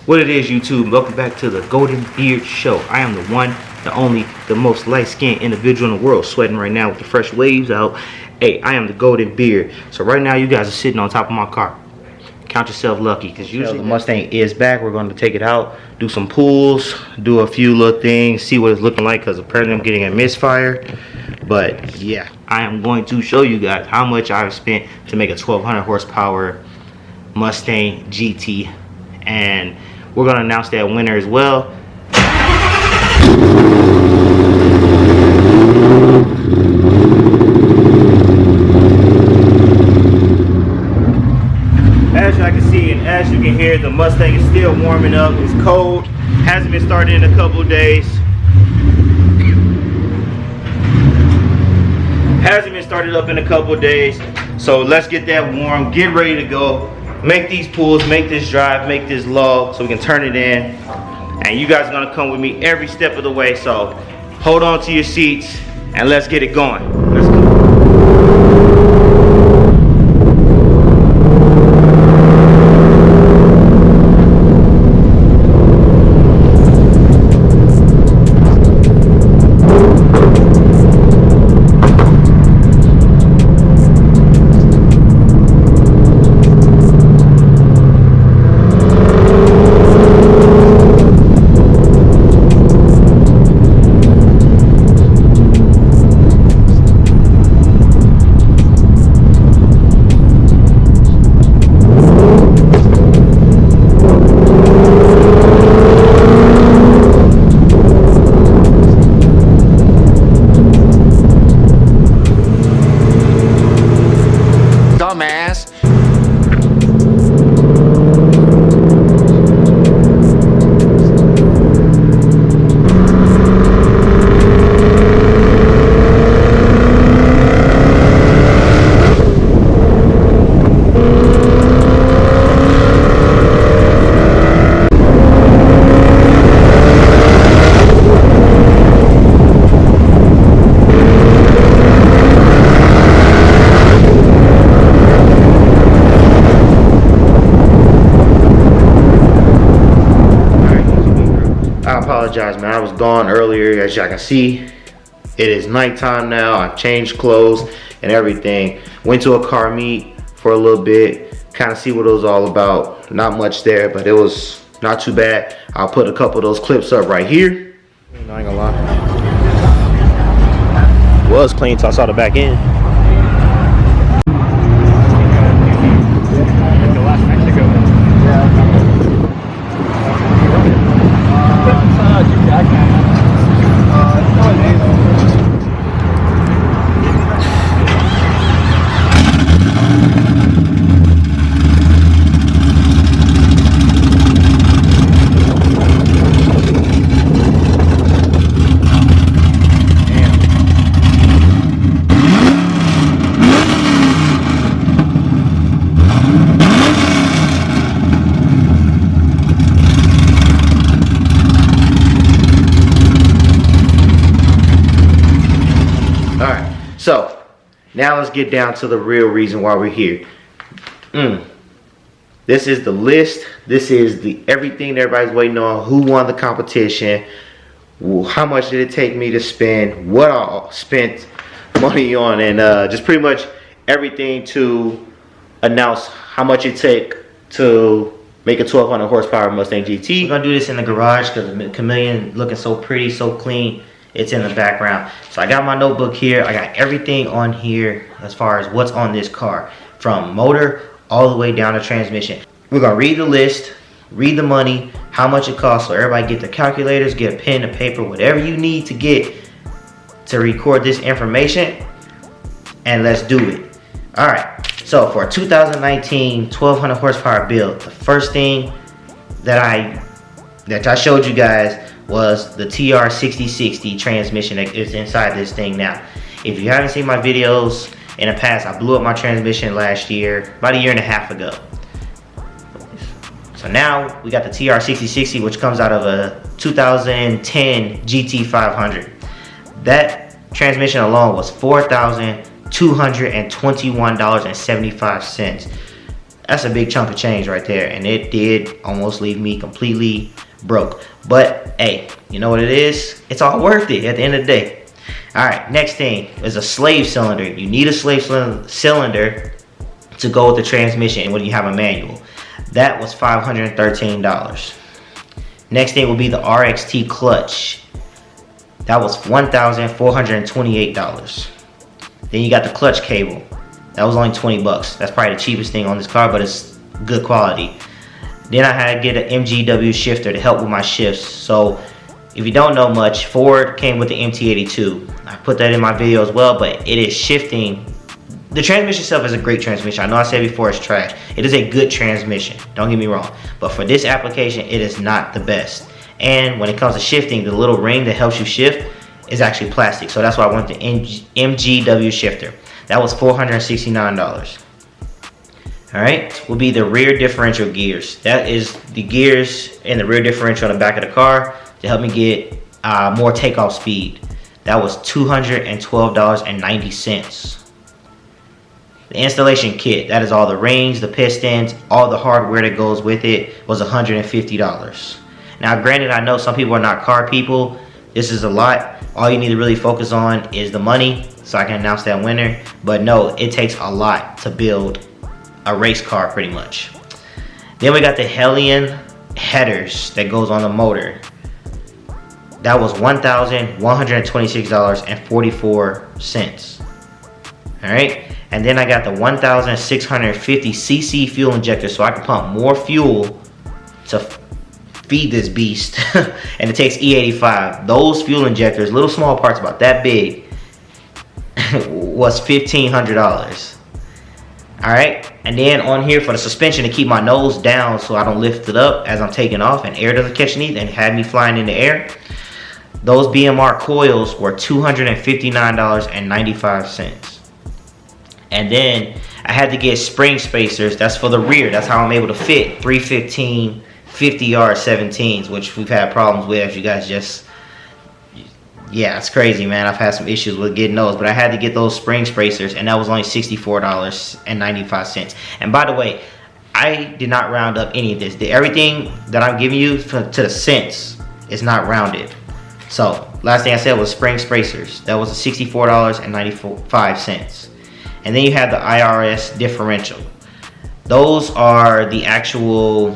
What it is, YouTube, welcome back to the Golden Beard Show. I am the one, the only, the most light-skinned individual in the world, sweating right now with the fresh waves out. Hey, I am the Golden Beard. So right now you guys are sitting on top of my car. Count yourself lucky, because usually the Mustang is back. We're going to take it out, do some pulls, do a few little things, see what it's looking like, because apparently I'm getting a misfire. But yeah, I am going to show you guys how much I've spent to make a 1200 horsepower Mustang GT, and we're going to announce that winner as well. As y'all can see and as you can hear, the Mustang is still warming up. It's cold, hasn't been started in a couple of days. Hasn't been started up in a couple of days. So let's get that warm, get ready to go. Make these pulls, make this drive, make this log so we can turn it in. And you guys are gonna come with me every step of the way. So hold on to your seats and let's get it going. Let's go. Dumbass. I apologize, man. I was gone earlier. As y'all can see, it is nighttime now. I changed clothes and everything. Went to a car meet for a little bit, kind of see what it was all about. Not much there, but it was not too bad. I'll put a couple of those clips up right here. I ain't gonna lie. It was clean till I saw the back end. So now let's get down to the real reason why we're here. This is the list. This is the everything that everybody's waiting on. Who won the competition? How much did it take me to spend? What I spent money on, and just pretty much everything to announce how much it take to make a 1200 horsepower Mustang GT. We're gonna do this in the garage because the Chameleon looking so pretty, so clean. It's in the background. So I got my notebook here. I got everything on here as far as what's on this car, from motor all the way down to transmission. We're gonna read the list, read the money, how much it costs, so everybody get the calculators, get a pen and paper, whatever you need to get to record this information, and let's do it. All right, so for a 2019 1200 horsepower build, the first thing that I showed you guys was the TR6060 transmission that is inside this thing now. If you haven't seen my videos in the past, I blew up my transmission last year, about a year and a half ago. So now we got the TR6060, which comes out of a 2010 GT500. That transmission alone was $4,221.75. That's a big chunk of change right there, and it did almost leave me completely broke. But hey, you know what it is? It's all worth it at the end of the day. All right, next thing is a slave cylinder. You need a slave cylinder to go with the transmission when you have a manual. That was $513. Next thing will be the RXT clutch. That was $1,428. Then you got the clutch cable. That was only 20 bucks. That's probably the cheapest thing on this car, but it's good quality. Then I had to get an MGW shifter to help with my shifts. So if you don't know much, Ford came with the MT82. I put that in my video as well, but it is shifting. The transmission itself is a great transmission. I know I said before it's trash. It is a good transmission, don't get me wrong. But for this application, it is not the best. And when it comes to shifting, the little ring that helps you shift is actually plastic. So that's why I went the MGW shifter. That was $469. All right, will be the rear differential gears. That is the gears in the rear differential on the back of the car to help me get more takeoff speed. That was $212.90. The installation kit, that is all the rings, the pistons, all the hardware that goes with it, was $150. Now granted, I know some people are not car people. This is a lot. All you need to really focus on is the money, so I can announce that winner. But no, it takes a lot to build a race car pretty much. Then we got the Hellion headers that goes on the motor. That was $1,126.44. All right, and then I got the 1,650 cc fuel injector, so I can pump more fuel to feed this beast. And it takes E85. Those fuel injectors, little small parts about that big, was $1,500. All right, and then on here for the suspension to keep my nose down so I don't lift it up as I'm taking off and air doesn't catch anything and had me flying in the air. Those BMR coils were $259.95. And then I had to get spring spacers. That's for the rear. That's how I'm able to fit 315 50-yard 17s, which we've had problems with. If you guys just, yeah, it's crazy, man. I've had some issues with getting those, but I had to get those spring spacers, and that was only $64.95. And by the way, I did not round up any of this. Everything that I'm giving you to the cents is not rounded. So last thing I said was spring spacers. That was $64.95. And then you have the IRS differential. Those are the actual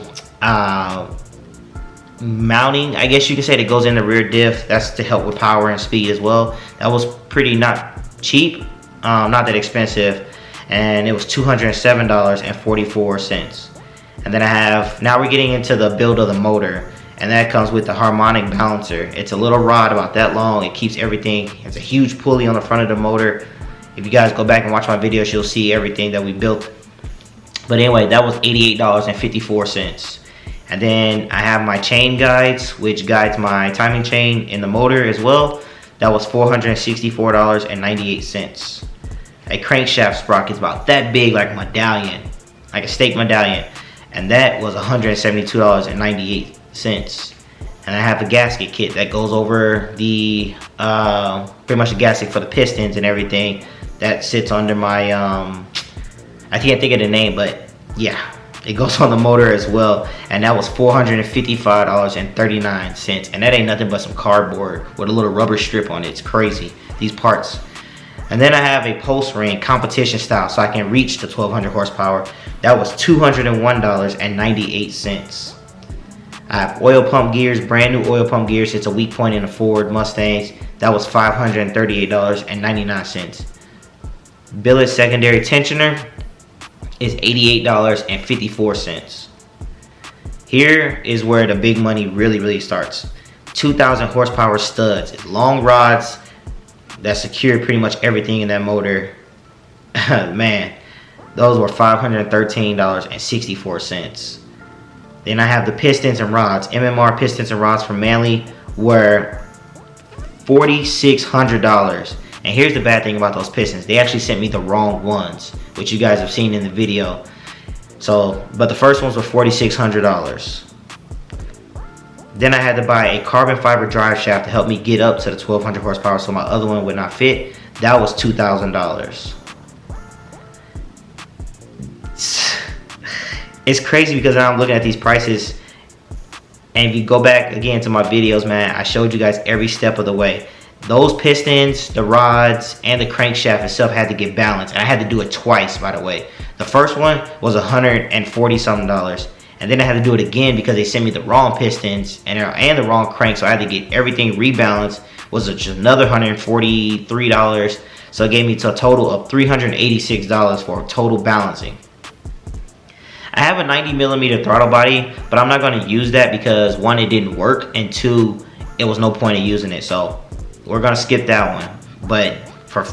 mounting, I guess you could say, that goes in the rear diff. That's to help with power and speed as well. That was pretty not cheap, not that expensive, and it was $207.44. And then I have, now we're getting into the build of the motor, and that comes with the harmonic balancer. It's a little rod about that long. It keeps everything. It's a huge pulley on the front of the motor. If you guys go back and watch my videos, you'll see everything that we built. But anyway, that was $88.54. And then I have my chain guides, which guides my timing chain in the motor as well. That was $464.98. A crankshaft sprocket is about that big, like a medallion, like a steak medallion. And that was $172.98. And I have a gasket kit that goes over the, pretty much a gasket for the pistons and everything. That sits under my, I can't think of the name, but yeah, it goes on the motor as well. And that was $455.39. And that ain't nothing but some cardboard with a little rubber strip on it. It's crazy, these parts. And then I have a post ring competition style, so I can reach the 1200 horsepower. That was $201.98. I have oil pump gears, brand new oil pump gears. It's a weak point in the Ford Mustangs. That was $538.99. Billet secondary tensioner is $88.54. Here is where the big money really starts. 2,000 horsepower studs. It's long rods that secure pretty much everything in that motor. Man, those were $513.64. Then I have the pistons and rods. MMR pistons and rods from Manley were $4,600. And here's the bad thing about those pistons. They actually sent me the wrong ones, which you guys have seen in the video. So, but the first ones were $4,600. Then I had to buy a carbon fiber drive shaft to help me get up to the 1200 horsepower so my other one would not fit. That was $2,000. it's crazy because now I'm looking at these prices, and if you go back again to my videos, man, I showed you guys every step of the way. Those pistons, the rods, and the crankshaft itself had to get balanced, and I had to do it twice, by the way. The first one was $140 something, and then I had to do it again because they sent me the wrong pistons and the wrong crank, so I had to get everything rebalanced. Was just another $143, so it gave me to a total of $386 for total balancing. I have a 90mm throttle body, but I'm not going to use that because one, it didn't work, and two, it was no point in using it, so we're going to skip that one. But for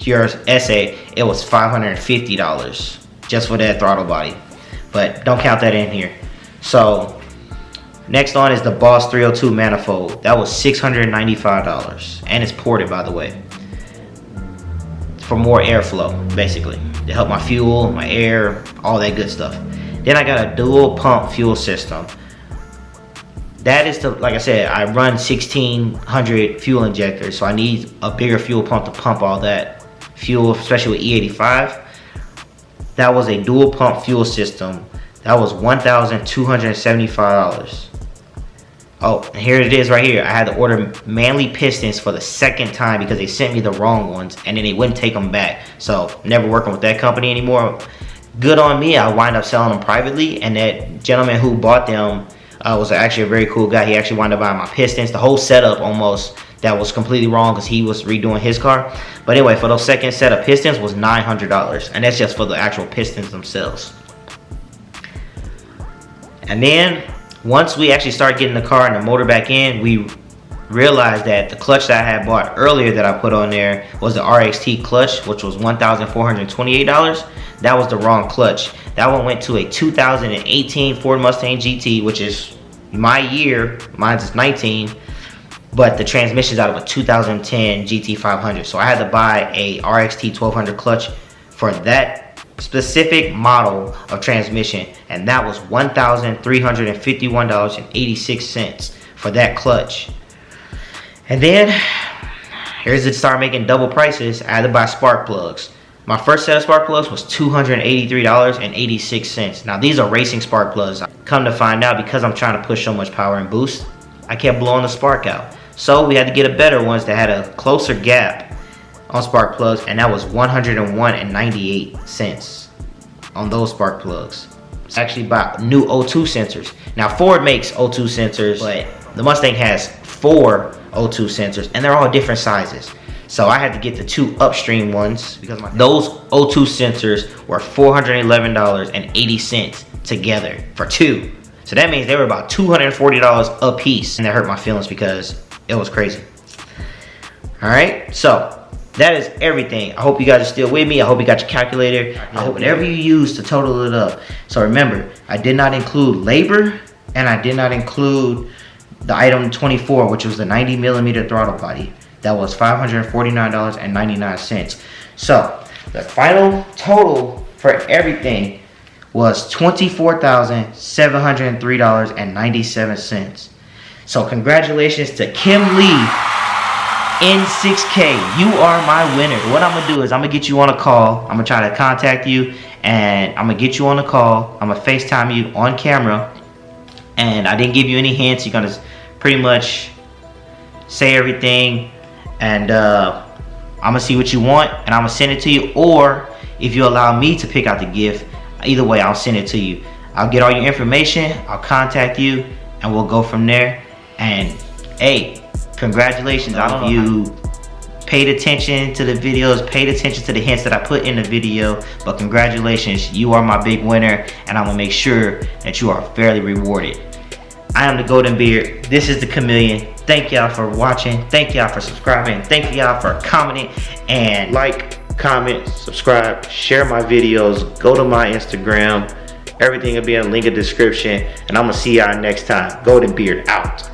your essay, it was $550 just for that throttle body, but don't count that in here. So next on is the Boss 302 manifold. That was $695, and it's ported, by the way, for more airflow, basically, to help my fuel, my air, all that good stuff. Then I got a dual pump fuel system. That is like I said, I run 1600 fuel injectors, so I need a bigger fuel pump to pump all that fuel, especially with E85. That was a dual pump fuel system. That was $1,275. Oh, and here it is right here. I had to order Manly pistons for the second time because they sent me the wrong ones, and then they wouldn't take them back. So never working with that company anymore. Good on me. I wind up selling them privately, and that gentleman who bought them was actually a very cool guy. He actually wound up buying my pistons, the whole setup almost. That was completely wrong because he was redoing his car. But anyway, for those second set of pistons was $900, and that's just for the actual pistons themselves. And then once we actually started getting the car and the motor back in, we realized that the clutch that I had bought earlier that I put on there was the RXT clutch, which was $1,428. That was the wrong clutch. That one went to a 2018 Ford Mustang GT, which is my year. Mine's is 19, but the transmission's out of a 2010 GT 500. So I had to buy a RXT 1200 clutch for that specific model of transmission, and that was $1,351.86 for that clutch. And then here's it, start making double prices. I had to buy spark plugs. My first set of spark plugs was $283.86. Now these are racing spark plugs. Come to find out, because I'm trying to push so much power and boost, I kept blowing the spark out. So we had to get a better ones that had a closer gap on spark plugs, and that was $101.98 on those spark plugs. It's actually buy new O2 sensors. Now Ford makes O2 sensors, but the Mustang has 4 O2 sensors, and they're all different sizes. So I had to get the 2 upstream ones because those O2 sensors were $411.80 together for 2. So that means they were about $240 a piece, and that hurt my feelings because it was crazy. All right, so that is everything. I hope you guys are still with me. I hope you got your calculator. I hope whatever you use to total it up. So remember, I did not include labor, and I did not include the item 24, which was the 90mm throttle body. That was $549.99. So the final total for everything was $24,703.97. So congratulations to Kim Lee N6K. You are my winner. What I'm gonna do is I'm gonna get you on a call. I'm gonna try to contact you, and I'm gonna get you on a call. I'm gonna FaceTime you on camera, and I didn't give you any hints. You're gonna pretty much say everything, and I'm gonna see what you want, and I'm gonna send it to you. Or if you allow me to pick out the gift, either way, I'll send it to you. I'll get all your information, I'll contact you, and we'll go from there. And hey, congratulations. I don't know if you paid attention to the videos, paid attention to the hints that I put in the video, but congratulations, you are my big winner, and I'm gonna make sure that you are fairly rewarded. I am the Golden Beard. This is the Chameleon. Thank y'all for watching. Thank y'all for subscribing. Thank y'all for commenting, and Like, comment, subscribe, share my videos, go to my Instagram. Everything will be in the link in the description, and I'm gonna see y'all next time. Golden Beard out.